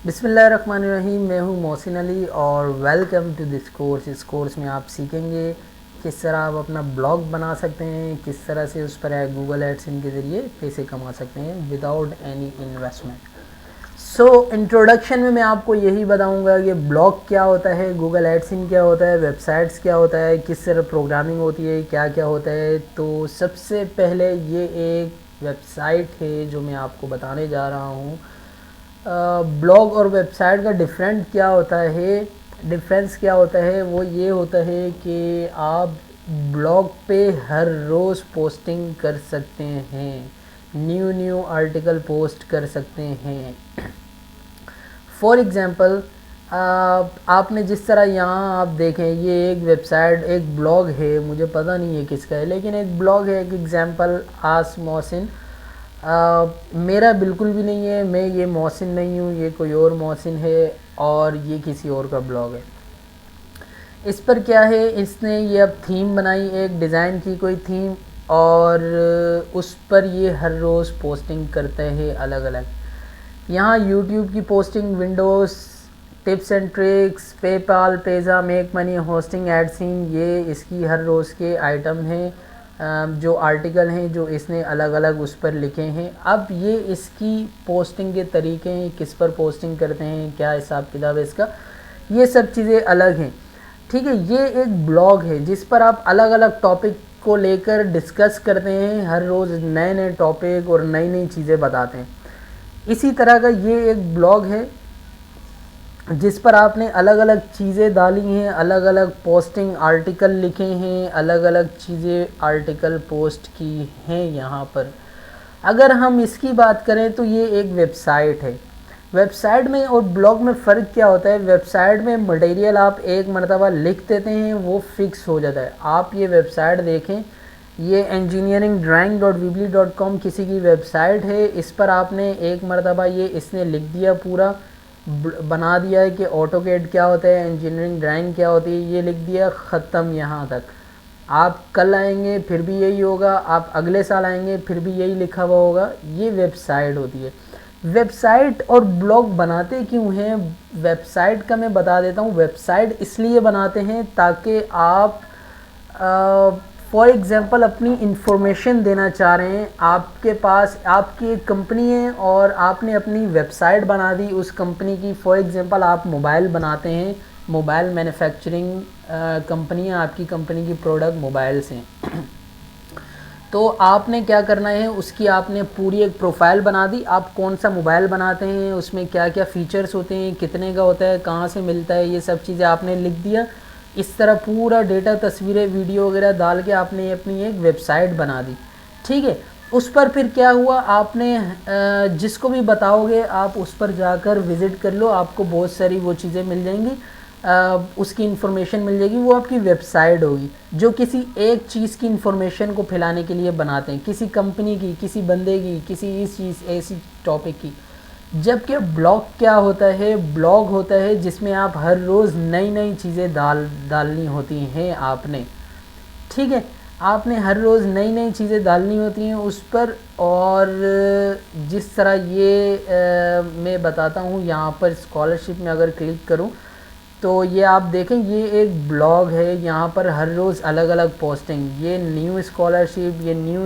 बिस्मिल्लाहिर्रहमानिर्रहीम। मैं हूं मोहसिन अली और वेलकम टू दिस कोर्स। इस कोर्स में आप सीखेंगे किस तरह आप अपना ब्लॉग बना सकते हैं, किस तरह से उस पर गूगल एडसेंस के ज़रिए पैसे कमा सकते हैं without any investment. So introduction में मैं आपको यही बताऊंगा कि ब्लॉग क्या होता है, गूगल एडसेंस क्या होता है, वेबसाइट्स क्या होता है, किस तरह प्रोग्रामिंग होती है, क्या क्या होता है। तो सबसे पहले ये एक वेबसाइट है जो मैं आपको बताने जा रहा हूँ। ब्लॉग और वेबसाइट का डिफरेंस क्या होता है वो ये होता है कि आप ब्लॉग पे हर रोज़ पोस्टिंग कर सकते हैं, न्यू आर्टिकल पोस्ट कर सकते हैं। फॉर एग्ज़ाम्पल आपने जिस तरह यहाँ आप देखें, ये एक वेबसाइट, एक ब्लॉग है, मुझे पता नहीं है किसका है, लेकिन एक ब्लॉग है। एक एग्ज़ाम्पल आस मोहसिन, मेरा बिल्कुल भी नहीं है, मैं ये मोहसिन नहीं हूँ, ये कोई और मोहसिन है और ये किसी और का ब्लॉग है। इस पर क्या है, इसने ये अब थीम बनाई, एक डिज़ाइन की कोई थीम, और उस पर ये हर रोज़ पोस्टिंग करते हैं अलग अलग। यहाँ यूट्यूब की posting, Windows, tips and tricks, PayPal, पेज़ा, मेक मनी, होस्टिंग, एडसीन, ये इसकी हर रोज़ के आइटम हैं, जो आर्टिकल हैं जो इसने अलग अलग उस पर लिखे हैं। अब ये इसकी पोस्टिंग के तरीके हैं, किस पर पोस्टिंग करते हैं, क्या हिसाब किताब है इसका, ये सब चीज़ें अलग हैं। ठीक है, ये एक ब्लॉग है जिस पर आप अलग अलग टॉपिक को लेकर डिस्कस करते हैं, हर रोज़ नए नए टॉपिक और नई नई चीज़ें बताते हैं। इसी तरह का ये एक ब्लॉग है जिस पर आपने अलग अलग चीज़ें डाली हैं, अलग अलग पोस्टिंग आर्टिकल लिखे हैं, अलग अलग चीज़ें आर्टिकल पोस्ट की हैं यहाँ पर। अगर हम इसकी बात करें तो ये एक वेबसाइट है। वेबसाइट में और ब्लॉग में फ़र्क क्या होता है, वेबसाइट में मटेरियल आप एक मरतबा लिख देते हैं, वो फिक्स हो जाता है। आप ये वेबसाइट देखें, ये engineeringdrawing.weebly.com किसी की वेबसाइट है। इस पर आपने एक मरतबा ये इसने लिख दिया, पूरा बना दिया है कि ऑटोकैड क्या होता है, इंजीनियरिंग ड्राइंग क्या होती है, ये लिख दिया, ख़त्म। यहाँ तक आप कल आएंगे फिर भी यही होगा, आप अगले साल आएंगे फिर भी यही लिखा हुआ होगा। ये वेबसाइट होती है। वेबसाइट और ब्लॉग बनाते क्यों हैं, वेबसाइट का मैं बता देता हूँ। वेबसाइट इसलिए बनाते हैं ताकि आप फॉर एग्ज़ाम्पल अपनी इंफॉर्मेशन देना चाह रहे हैं, आपके पास आपकी एक कंपनी है और आपने अपनी वेबसाइट बना दी उस कंपनी की। फॉर एग्ज़ाम्पल आप मोबाइल बनाते हैं, मोबाइल मैन्युफैक्चरिंग कंपनियाँ, आपकी कंपनी की प्रोडक्ट मोबाइल्स हैं। तो आपने क्या करना है, उसकी आपने पूरी एक प्रोफाइल बना दी। आप कौन सा मोबाइल बनाते हैं, उसमें क्या क्या फ़ीचर्स होते हैं, कितने का होता है, कहाँ से मिलता है, ये सब चीज़ें आपने लिख दिया। इस तरह पूरा डेटा, तस्वीरें, वीडियो वगैरह डाल के आपने अपनी एक वेबसाइट बना दी। ठीक है, उस पर फिर क्या हुआ, आपने जिसको भी बताओगे आप उस पर जाकर विज़िट कर लो, आपको बहुत सारी वो चीज़ें मिल जाएंगी, उसकी इन्फॉर्मेशन मिल जाएगी। वो आपकी वेबसाइट होगी जो किसी एक चीज़ की इन्फॉर्मेशन को फैलाने के लिए बनाते हैं, किसी कंपनी की, किसी बंदे की, किसी इस चीज़ ऐसी टॉपिक की। जबकि ब्लॉग क्या होता है, ब्लॉग होता है जिसमें आप हर रोज़ नई नई चीज़ें डालनी होती हैं आपने। ठीक है, आपने हर रोज़ नई नई चीज़ें डालनी होती हैं उस पर। और जिस तरह ये मैं बताता हूँ, यहाँ पर स्कॉलरशिप में अगर क्लिक करूँ तो ये आप देखें, ये एक ब्लॉग है। यहाँ पर हर रोज़ अलग अलग पोस्टिंग, ये न्यू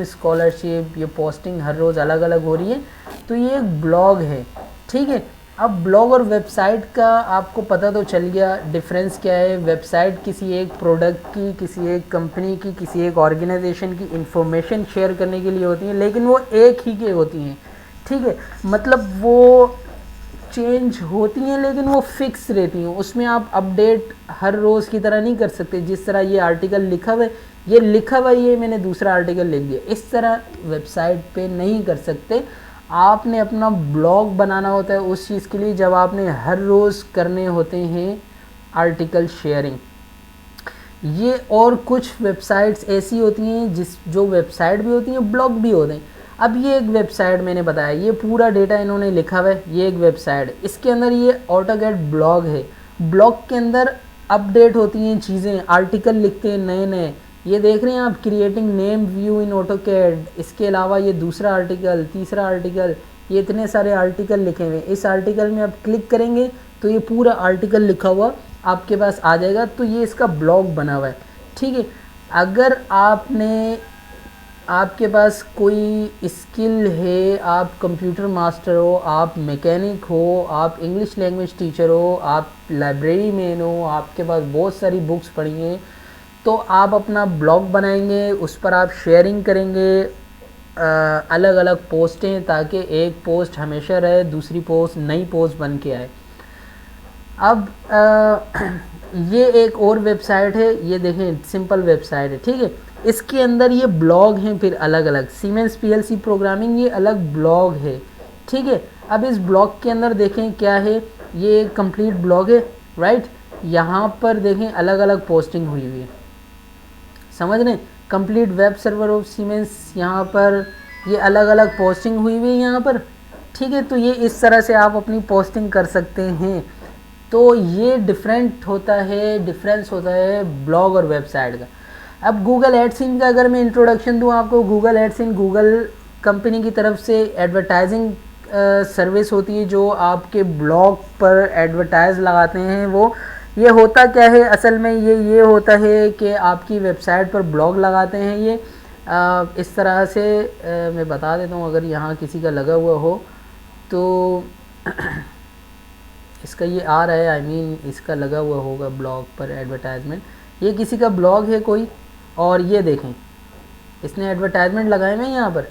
स्कॉलरशिप, ये पोस्टिंग हर रोज़ अलग अलग हो रही है। तो ये एक ब्लॉग है। ठीक है, अब ब्लॉग और वेबसाइट का आपको पता तो चल गया डिफरेंस क्या है। वेबसाइट किसी एक प्रोडक्ट की, किसी एक कंपनी की, किसी एक ऑर्गेनाइजेशन की इंफॉर्मेशन शेयर करने के लिए होती हैं, लेकिन वो एक ही के होती हैं। ठीक है, मतलब वो चेंज होती हैं लेकिन वो फिक्स रहती हैं, उसमें आप अपडेट हर रोज़ की तरह नहीं कर सकते। जिस तरह ये आर्टिकल लिखा हुआ है, ये लिखा हुआ ये मैंने दूसरा आर्टिकल लिख दिया, इस तरह वेबसाइट पे नहीं कर सकते। आपने अपना ब्लॉग बनाना होता है उस चीज़ के लिए, जब आपने हर रोज़ करने होते हैं आर्टिकल शेयरिंग। ये और कुछ वेबसाइट्स ऐसी होती हैं जो वेबसाइट भी होती हैं, ब्लॉग भी होते हैं। अब ये एक वेबसाइट मैंने बताया, ये पूरा डेटा इन्होंने लिखा हुआ है, ये एक वेबसाइट है, इसके अंदर ये ऑटोकैड ब्लॉग है। ब्लॉग के अंदर अपडेट होती हैं चीज़ें, आर्टिकल लिखते हैं नए नए। ये देख रहे हैं आप, क्रिएटिंग नेम व्यू इन ऑटोकैड, इसके अलावा ये दूसरा आर्टिकल, तीसरा आर्टिकल, ये इतने सारे आर्टिकल लिखे हुए हैं। इस आर्टिकल में आप क्लिक करेंगे तो ये पूरा आर्टिकल लिखा हुआ आपके पास आ जाएगा। तो ये इसका ब्लॉग बना हुआ है, ठीक है। अगर आपके पास कोई स्किल है, आप कंप्यूटर मास्टर हो, आप मैकेनिक हो, आप इंग्लिश लैंग्वेज टीचर हो, आप लाइब्रेरी मैन हो, आपके पास बहुत सारी बुक्स पढ़ी हैं, तो आप अपना ब्लॉग बनाएंगे, उस पर आप शेयरिंग करेंगे अलग अलग पोस्टें, ताकि एक पोस्ट हमेशा रहे, दूसरी पोस्ट नई पोस्ट बन के आए। अब ये एक और वेबसाइट है, ये देखें सिंपल वेबसाइट है, ठीक है। इसके अंदर ये ब्लॉग हैं फिर अलग अलग, सीमेंस पीएलसी प्रोग्रामिंग ये अलग ब्लॉग है, ठीक है। अब इस ब्लॉग के अंदर देखें क्या है, ये एक कंप्लीट ब्लॉग है, राइट। यहाँ पर देखें अलग अलग पोस्टिंग हुई हुई है, समझ रहे हैं। Complete web server of siemens, यहाँ पर ये अलग अलग पोस्टिंग हुई हुई है यहाँ पर, ठीक है। तो ये इस तरह से आप अपनी पोस्टिंग कर सकते हैं। तो ये डिफरेंस होता है ब्लॉग और वेबसाइट का। अब गूगल एडसेंस का अगर मैं इंट्रोडक्शन दूं आपको, गूगल एडसेंस गूगल कंपनी की तरफ से एडवर्टाइजिंग सर्विस होती है, जो आपके ब्लॉग पर एडवर्टाइज लगाते हैं। वो ये होता क्या है असल में, ये होता है कि आपकी वेबसाइट पर ब्लॉग लगाते हैं ये इस तरह से। मैं बता देता हूँ, अगर यहाँ किसी का लगा हुआ हो तो इसका ये आ रहा है, आई मीन इसका लगा हुआ होगा ब्लॉग पर एडवर्टाइजमेंट। ये किसी का ब्लॉग है कोई, और ये देखें इसने एडवर्टाइजमेंट लगाए हुए हैं यहाँ पर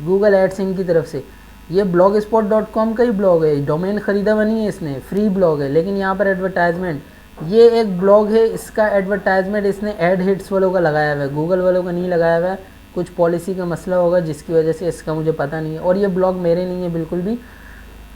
गूगल एडसेंस की तरफ से। ये blogspot.com का ही ब्लॉग है, डोमेन ख़रीदा हुआ नहीं है इसने, फ्री ब्लॉग है, लेकिन यहाँ पर एडवर्टाइजमेंट। ये एक ब्लॉग है, इसका एडवर्टाइजमेंट इसने एड हिट्स वालों का लगाया हुआ है, गूगल वालों का नहीं लगाया हुआ है। कुछ पॉलिसी का मसला होगा जिसकी वजह से, इसका मुझे पता नहीं है। और ये ब्लॉग मेरे नहीं है बिल्कुल भी।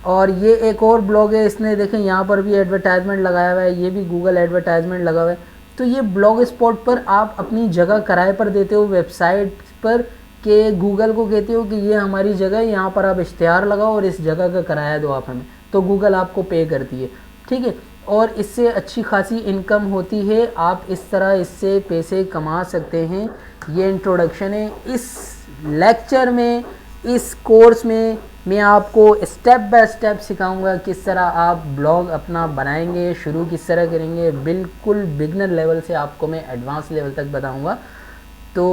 और ये एक और ब्लॉग है, इसने देखें यहाँ पर भी एडवर्टाइजमेंट लगाया हुआ है, ये भी गूगल एडवर्टाइजमेंट लगा हुआ है। तो ये ब्लॉग स्पॉट पर आप अपनी जगह किराए पर देते हो वेबसाइट पर, कि गूगल को कहते हो कि ये हमारी जगह है, यहाँ पर आप इश्तिहार लगाओ और इस जगह का किराया दो आप हमें, तो गूगल आपको पे करती है, ठीक है। और इससे अच्छी खासी इनकम होती है, आप इस तरह इससे पैसे कमा सकते हैं। ये इंट्रोडक्शन है। इस लेक्चर में, इस कोर्स में मैं आपको स्टेप बाय स्टेप सिखाऊंगा किस तरह आप ब्लॉग अपना बनाएंगे, शुरू किस तरह करेंगे। बिल्कुल बिगनर लेवल से आपको मैं एडवांस लेवल तक बताऊंगा। तो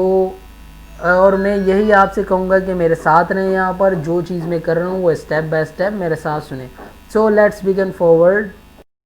और मैं यही आपसे कहूँगा कि मेरे साथ रहें, यहाँ पर जो चीज़ मैं कर रहा हूँ वो स्टेप बाय स्टेप मेरे साथ सुने। So let's begin forward.